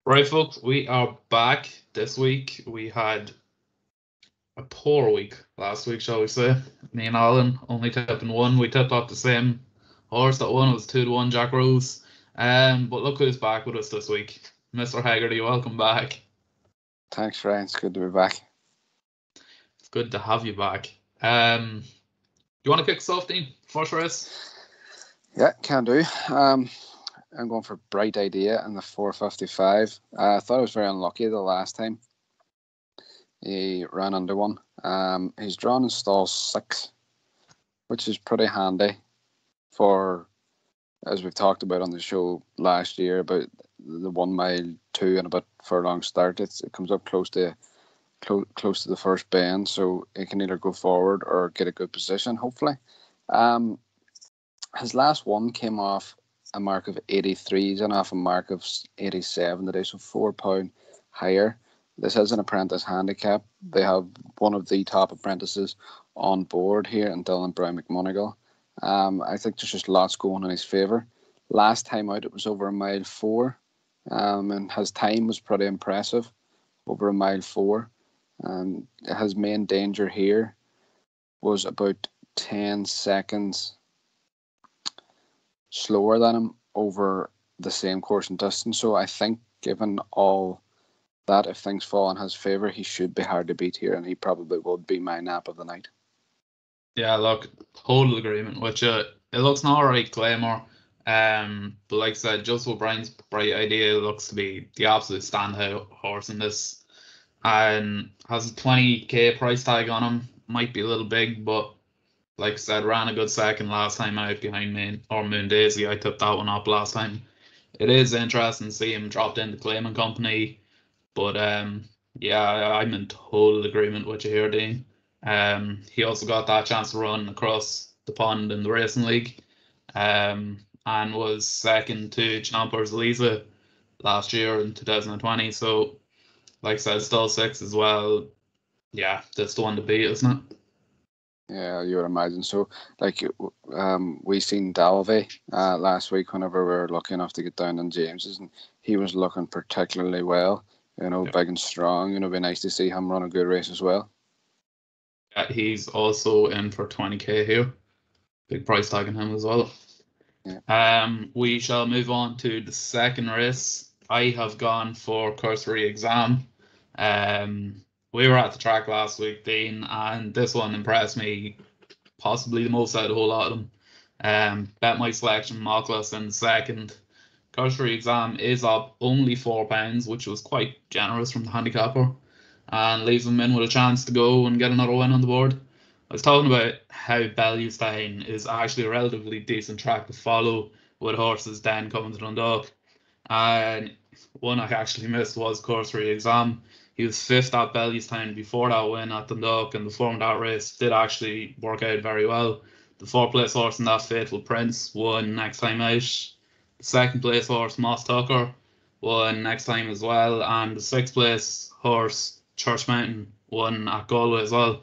Right, folks, we are back this week. We had a poor week last week, shall we say. Me and Alan only tipping one. We tipped off the same horse that won. It was 2-1 Jack Rose. But look who's back with us this week. Mr. Haggerty, welcome back. Thanks, Ryan. It's good to be back. It's good to have you back. You want to kick us off, Dean? First race? Yeah, can do. I'm going for Bright Idea in the 4:55. I thought I was very unlucky the last time. He ran under one. He's drawn in stall 6, which is pretty handy for, as we've talked about on the show last year, about the 1 mile, 2 and a bit furlong start. It comes up close to the first bend, so it can either go forward or get a good position, hopefully. His last one came off a mark of 83. He's on off a mark of 87 today, so £4 higher. This is an apprentice handicap. They have one of the top apprentices on board here in Dylan Brown McMonigal. I think there's just lots going in his favour. Last time out, it was over a mile 4, and his time was pretty impressive, over a mile 4. His main danger here was about 10 seconds slower than him over the same course and distance. So I think, given all that, if things fall in his favour, he should be hard to beat here, and he probably would be my nap of the night. Yeah, look, total agreement with you. It looks an alright Claymore. But like I said, Joseph O'Brien's Bright Idea looks to be the absolute standout horse in this. And has a 20k price tag on him. Might be a little big, but like I said, ran a good second last time out behind Moon Daisy. I took that one up last time. It is interesting to see him dropped into Claiming Company, but yeah, I'm in total agreement with you here, Dean. He also got that chance to run across the pond in the Racing League, and was second to Champers Lisa last year in 2020. So, like I said, still 6 as well. Yeah, that's the one to beat, isn't it? Yeah, you would imagine. So, like, we seen Dalvey last week whenever we were lucky enough to get down in James's, and he was looking particularly well. Big and strong. It'd be nice to see him run a good race as well. Yeah, he's also in for 20k here. Big price tag on him as well. Yeah. We shall move on to the second race. I have gone for Cursory Exam. We were at the track last week, Dean, and this one impressed me possibly the most out of the whole lot of them. Bet my selection, Mockless in second. Cursory Exam is up only £4, which was quite generous from the handicapper, and leaves him in with a chance to go and get another win on the board. I was talking about how Bellewstein is actually a relatively decent track to follow with horses then coming to Dundalk. And one I actually missed was Cursory Exam. He was 5th at Bellewstein before that win at Dundalk, and the form of that race did actually work out very well. The 4th place horse in that, Faithful Prince, won next time out. The 2nd place horse, Moss Tucker, won next time as well. And the 6th place horse, Church Mountain, won at Galway as well.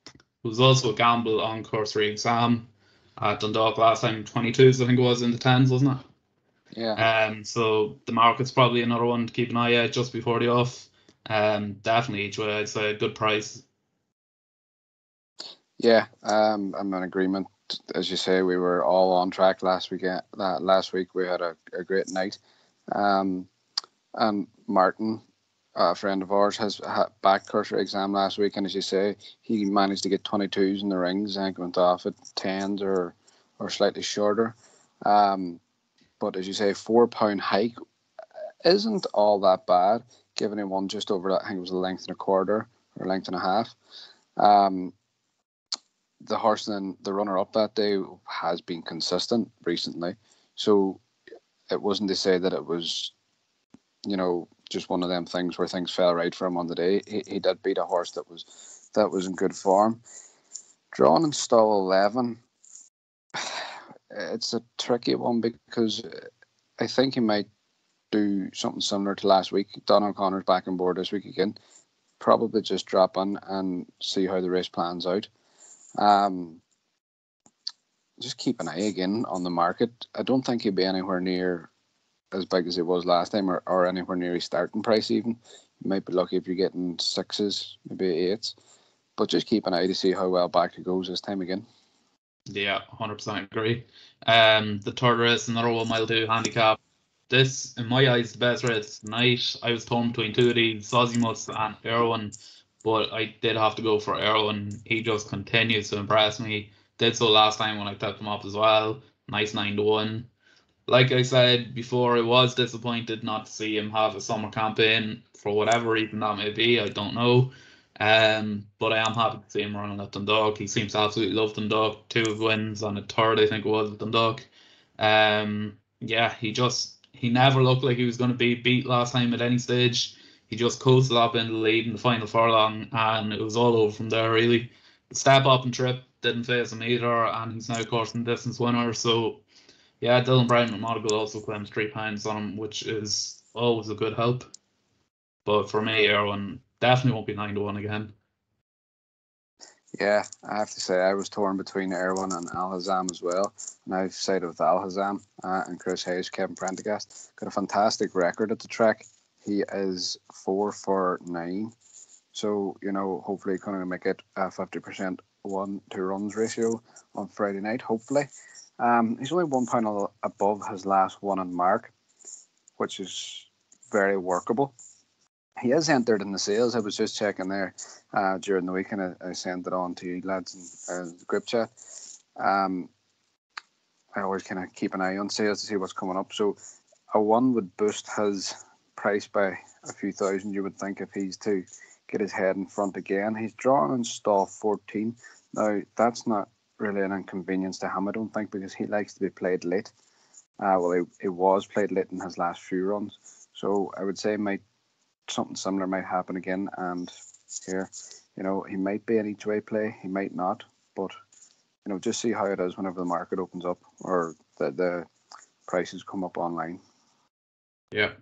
It was also a gamble on Cursory Exam at Dundalk last time, 22s I think it was in the 10s, wasn't it? Yeah. So the market's probably another one to keep an eye out just before the off. Definitely each way, I'd say a good price. Yeah, I'm in agreement. As you say, we were all on track last week. Last week we had a great night. And Martin, a friend of ours, has backed Cursory Exam last week, and as you say, he managed to get 22s in the rings. I think went off at 10s or slightly shorter. But as you say, £4 hike isn't all that bad, given he won just over that. I think it was a length and a quarter or a length and a half. The horse then the runner up that day has been consistent recently, so it wasn't to say that it was, just one of them things where things fell right for him on the day. He did beat a horse that was in good form. Drawn in stall 11. It's a tricky one because I think he might do something similar to last week. Don O'Connor's back on board this week again. Probably just drop in and see how the race plans out. Just keep an eye again on the market. I don't think he'll be anywhere near as big as he was last time, or anywhere near his starting price even. You might be lucky if you're getting sixes, maybe eights. But just keep an eye to see how well back he goes this time again. Yeah, 100% agree. The third race, another 1 mile 2 handicap. This, in my eyes, the best race tonight. I was torn between two of these, Sozimus and Erwin, but I did have to go for Erwin. He just continues to impress me. Did so last time when I tipped him up as well. Nice 9-1. Like I said before, I was disappointed not to see him have a summer campaign for whatever reason that may be. I don't know. But I am happy to see him running at Dundalk. He seems to absolutely love Dundalk. Two wins and a third, I think it was, at Dundalk. Yeah, he never looked like he was going to be beat last time at any stage. He just coasted up into the lead in the final furlong, and it was all over from there, really. The step up and trip didn't face him either, and he's now coursing distance winner. So yeah, Dylan Brown McMonagle also claims £3 on him, which is always a good help. But for me, Erwin definitely won't be 9-1 again. Yeah, I have to say I was torn between Erwin and Alhazam as well. And I've sided with Alhazam and Chris Hayes, Kevin Prendergast. Got a fantastic record at the track. He is 4 for 9. So, hopefully he's going to make it a 50% 1-2 runs ratio on Friday night, hopefully. He's only £1 above his last one on mark, which is very workable. He is entered in the sales. I was just checking there during the week, and I sent it on to you lads in the group chat. I always kind of keep an eye on sales to see what's coming up. So a 1 would boost his price by a few thousand, you would think, if he's to get his head in front again. He's drawn in stall 14. Now, that's not really an inconvenience to him, I don't think, because he likes to be played late. Well, he was played late in his last few runs. So I would say something similar might happen again, and here, he might be an each way play, he might not, but just see how it is whenever the market opens up or the prices come up online. Yeah,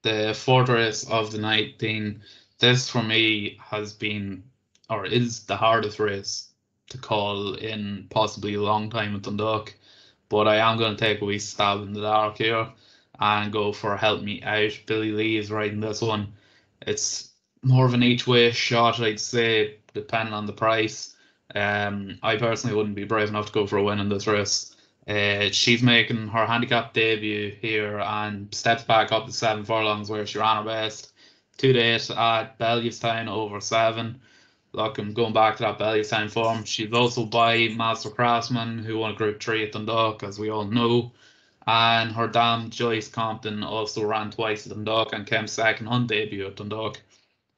the fourth race of the night being this for me has been or is the hardest race to call in possibly a long time at Dundalk, but I am going to take a wee stab in the dark here and go for Help Me Out. Billy Lee is riding this one. It's more of an each way shot, I'd say, depending on the price. I personally wouldn't be brave enough to go for a win in this race. She's making her handicap debut here and steps back up to 7 furlongs where she ran her best. 2-8 at Bellewstown over 7. Look, I'm going back to that Bellewstown form. She's also by Master Craftsman, who won Group 3 at Dundalk, as we all know. And her dam, Joyce Compton, also ran twice at Dundalk and came second on debut at Dundalk.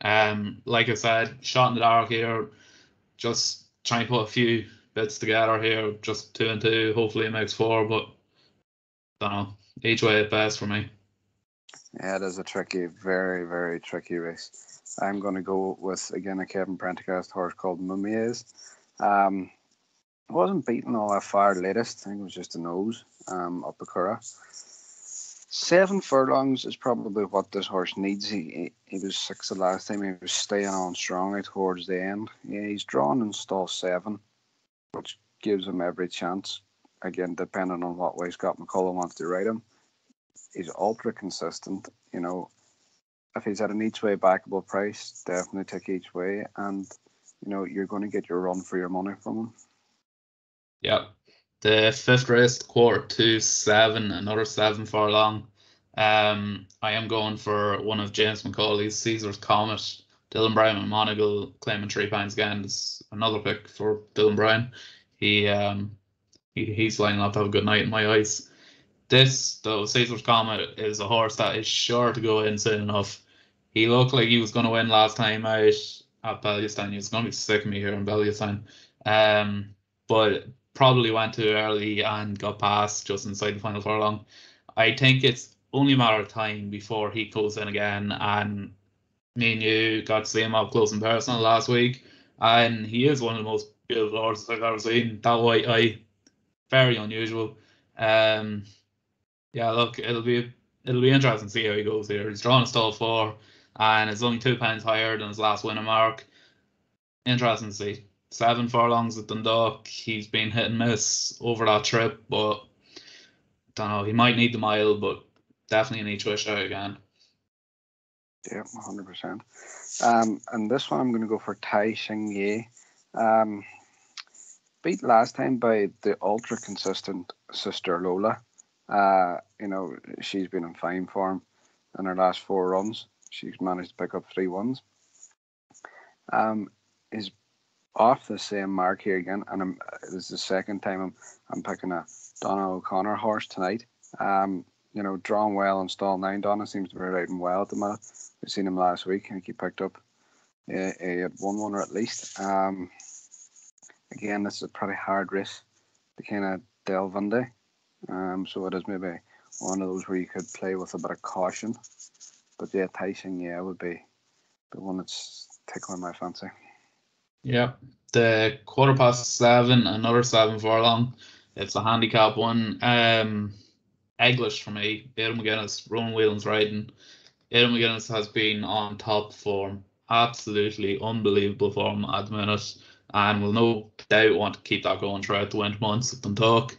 Like I said, shot in the dark here. Just trying to put a few bits together here. Just 2 and 2. Hopefully it makes 4, but don't know. Each way at best for me. Yeah, it is a tricky, very, very tricky race. I'm going to go with, again, a Kevin Prendergast horse called Mumiez. Wasn't beaten all that far latest. I think it was just a nose up the Curragh. 7 furlongs is probably what this horse needs. He was 6th the last time. He was staying on strongly towards the end. Yeah, he's drawn in stall 7, which gives him every chance. Again, depending on what way Scott McCullough wants to ride him. He's ultra consistent. If he's at an each way backable price, definitely take each way, and you're going to get your run for your money from him. Yep. The fifth race, 4:47, another 7 furlong. I am going for one of James McCauley's Caesar's Comet. Dylan Brown and Monagle claiming £3 again. Is another pick for Dylan Brown. He's lining up to have a good night in my eyes. This, though, Caesar's Comet is a horse that is sure to go in soon enough. He looked like he was going to win last time out at Bellewstown. He was going to be sick of me here in Bellewstown. But probably went too early and got past just inside the final furlong. I think it's only a matter of time before he goes in again. And me and you got to see him up close and personal last week. And he is one of the most beautiful horses I've ever seen. That white eye, very unusual. Yeah, look, it'll be interesting to see how he goes here. He's drawn a stall 4, and it's only £2 higher than his last winning mark. Interesting to see. 7 furlongs at Dundalk. He's been hit and miss over that trip, but don't know. He might need the mile, but definitely an each way shout again. Yeah, 100%. And this one I'm going to go for Tai Xing Ye. Beat last time by the ultra consistent Sister Lola. She's been in fine form in her last 4 runs. She's managed to pick up 3 wins. Is off the same mark here again, and this is the second time I'm picking a Donna O'Connor horse tonight. Drawn well in stall 9. Donna seems to be riding well at the minute. We've seen him last week. I think he picked up a 1-1 at least. Again, this is a pretty hard race to kind of delve into. So it is maybe one of those where you could play with a bit of caution. But yeah, Tai Xing Ye would be the one that's tickling my fancy. Yeah, the 7:15, another 7 furlong. It's a handicap one. Egglish for me. Aidan McGuinness, Rowan Whelan's riding. Aidan McGuinness has been on top form, absolutely unbelievable form at the minute, and will no doubt want to keep that going throughout the winter months at Dundalk.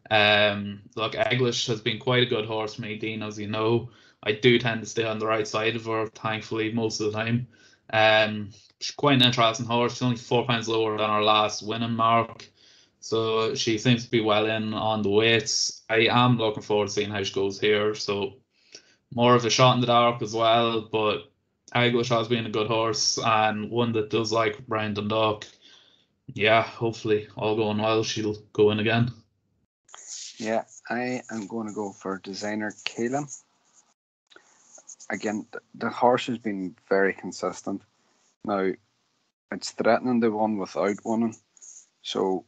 Look, Egglish has been quite a good horse for me, Dean, as you know. I do tend to stay on the right side of her, thankfully, most of the time. She's quite an interesting horse. She's only £4 lower than her last winning mark. So she seems to be well in on the weights. I am looking forward to seeing how she goes here. So more of a shot in the dark as well. But Egglish has been a good horse and one that does like Brian Dundalk. Yeah, hopefully all going well, she'll go in again. Yeah, I am going to go for Designer Kaelin. Again, the horse has been very consistent. Now, it's threatening the one without winning. So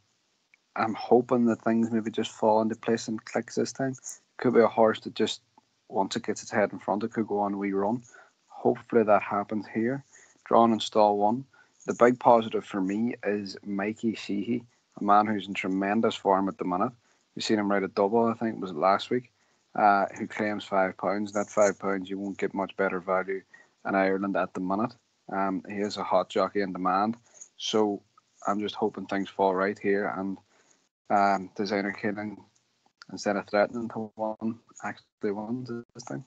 I'm hoping that things maybe just fall into place and clicks this time. Could be a horse that just, once it gets its head in front, it could go on a wee run. Hopefully that happens here. Drawn in stall 1. The big positive for me is Mikey Sheehy, a man who's in tremendous form at the minute. We've seen him ride a double, I think, was it last week, who claims £5. That £5, you won't get much better value in Ireland at the minute. He is a hot jockey in demand. So I'm just hoping things fall right here and Designer Kaelin, instead of threatening to win, actually wins this thing.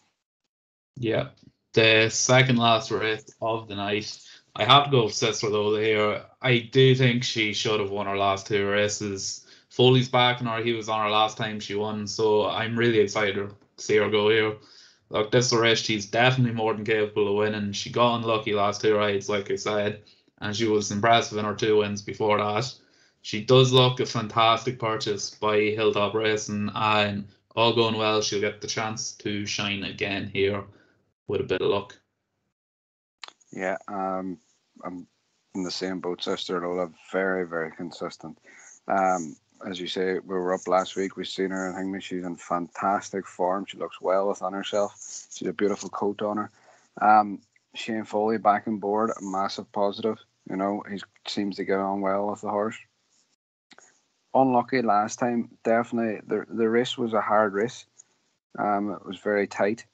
Yeah, the second last race of the night. I have to go with Sister Lola here. I do think she should have won her last 2 races. Foley's back in her. He was on her last time she won, so I'm really excited to see her go here. Look, this race, she's definitely more than capable of winning. She got unlucky last 2 rides, like I said, and she was impressive in her 2 wins before that. She does look a fantastic purchase by Hilltop Racing, and all going well, she'll get the chance to shine again here with a bit of luck. Yeah, I'm in the same boat, Sister Lola. Very, very consistent. As you say, we were up last week. We've seen her. I think she's in fantastic form. She looks well within herself. She's a beautiful coat on her. Shane Foley back on board, a massive positive. He seems to get on well with the horse. Unlucky last time. Definitely, the race was a hard race. It was very tight.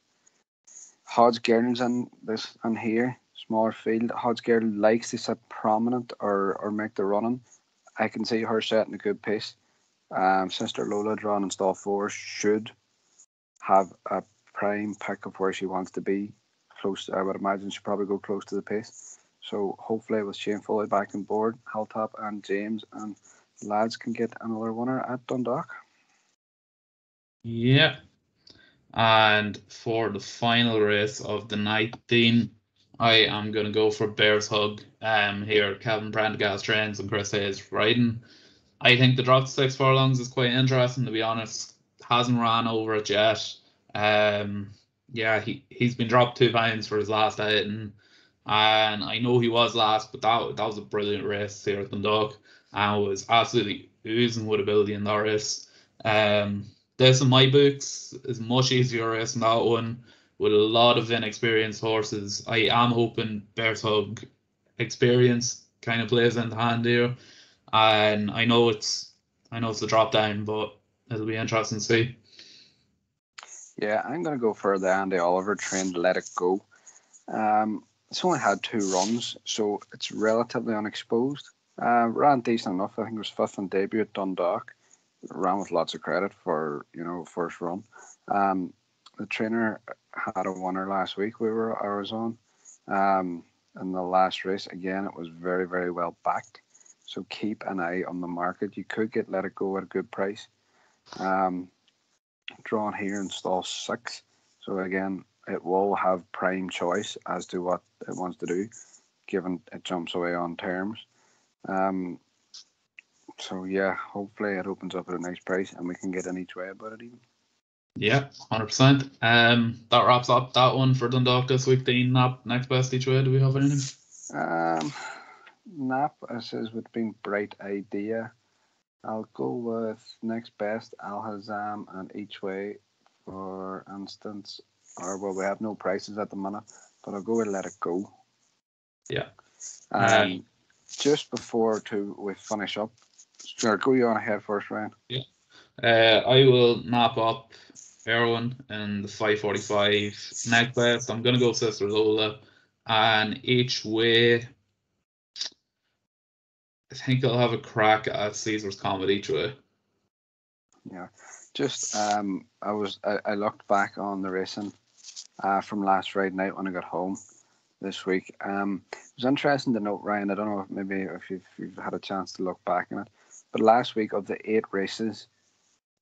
Hodge Gerdon's in here, smaller field. Hodge Gerdon likes to sit prominent or make the running. I can see her setting a good pace. Sister Lola, drawn in stall 4, should have a prime pick of where she wants to be. Close, I would imagine she'll probably go close to the pace. So hopefully with Shane Foley back on board, Hilltop and James and the lads can get another winner at Dundalk. Yeah. And for the final race of the night, Dean, I am going to go for Bears Hug. Here, Kevin Prendergast trains and Chris Hayes riding. I think the drop to 6 furlongs is quite interesting, to be honest. Hasn't ran over it yet. Yeah, he's been dropped £2 for his last outing. And I know he was last, but that was a brilliant race here at Dundalk. And was absolutely oozing with ability in that race. This, in my books, is much easier race than that one with a lot of inexperienced horses. I am hoping Bears Hug experience kind of plays into hand here. And I know it's a drop down, but it'll be interesting to see. Yeah, I'm going to go for the Andy Oliver train, Let It Go. It's only had 2 runs, so it's relatively unexposed. Ran decent enough. I think it was 5th on debut at Dundalk. Ran with lots of credit for first run. the trainer had a winner last week. I was on. In the last race, again, it was very, very well backed. So keep an eye on the market. You could get Let It Go at a good price. Drawn here in stall 6. So again, it will have prime choice as to what it wants to do, given it jumps away on terms. So yeah, hopefully it opens up at a nice price and we can get an each way about it even. Yeah, 100%. That wraps up that one for Dundalk this week. Dean, Nap, next best each way. Do we have anything? Nap, it says with being bright idea. I'll go with next best Al Hazam and each way, for instance. Or well, we have no prices at the minute, but I'll go with Let It Go. Yeah. Just before we finish up, go you on ahead first, Ryan. Yeah. I will nap up Heroin in the 545 neck best. I'm gonna go Sister Lola, and each way I think I'll have a crack at Caesar's Comet each way. Yeah, just I looked back on the racing from last Friday night when I got home this week. It was interesting to note, Ryan. I don't know if you've had a chance to look back on it, but last week of the 8 races,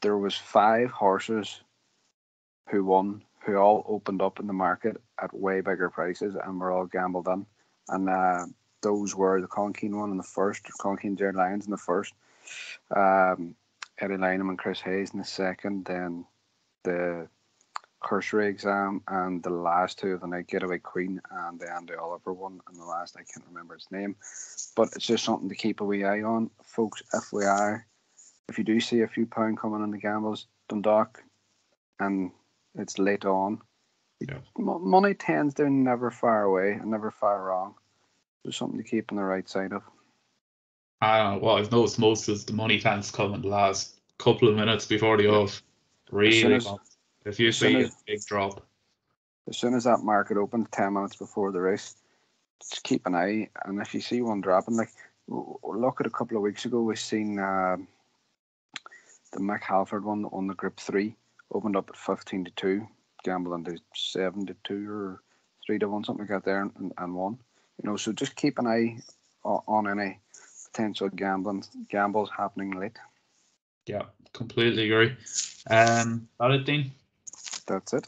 there was 5 horses who won, who all opened up in the market at way bigger prices and were all gambled in. And those were the Colin one in the first, Colin Jared Lyons in the first, Eddie Lynham and Chris Hayes in the second, then the Cursory Exam, and the last 2 of the night, Getaway Queen and the Andy Oliver one, and the last I can't remember its name. But it's just something to keep a wee eye on, folks. If you do see a few pound coming in the gambles, Dundalk, and it's late on, yeah. Money tends to never far away and never far wrong. There's something to keep on the right side of. What I've noticed most is the money tends to come in the last couple of minutes before the off. Really, if you see a big drop. As soon as that market opens, 10 minutes before the race, just keep an eye. And if you see one dropping, like look at a couple of weeks ago, we've seen the Mick Halford one on the Group 3 opened up at 15-2, gambled into 7-2 or 3-1, something like that there, and won. So just keep an eye on any potential gambles happening late. Yeah, completely agree. That it, Dean? That's it.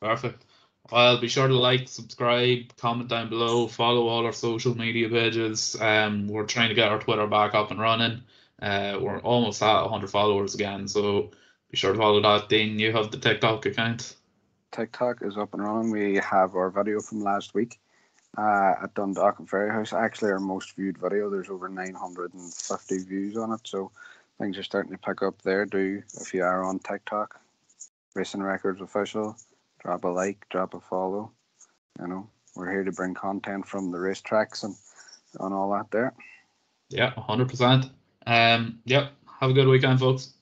Perfect. Well, be sure to like, subscribe, comment down below, follow all our social media pages. We're trying to get our Twitter back up and running. We're almost at 100 followers again, so be sure to follow that. Dean, you have the TikTok account. TikTok is up and running. We have our video from last week at Dundalk and Ferry House. Actually, our most viewed video. There's over 950 views on it, so things are starting to pick up there. If you are on TikTok, Racing Records Official, drop a like, drop a follow. We're here to bring content from the racetracks and all that there. Yeah, 100%. Yep. Have a good weekend, folks.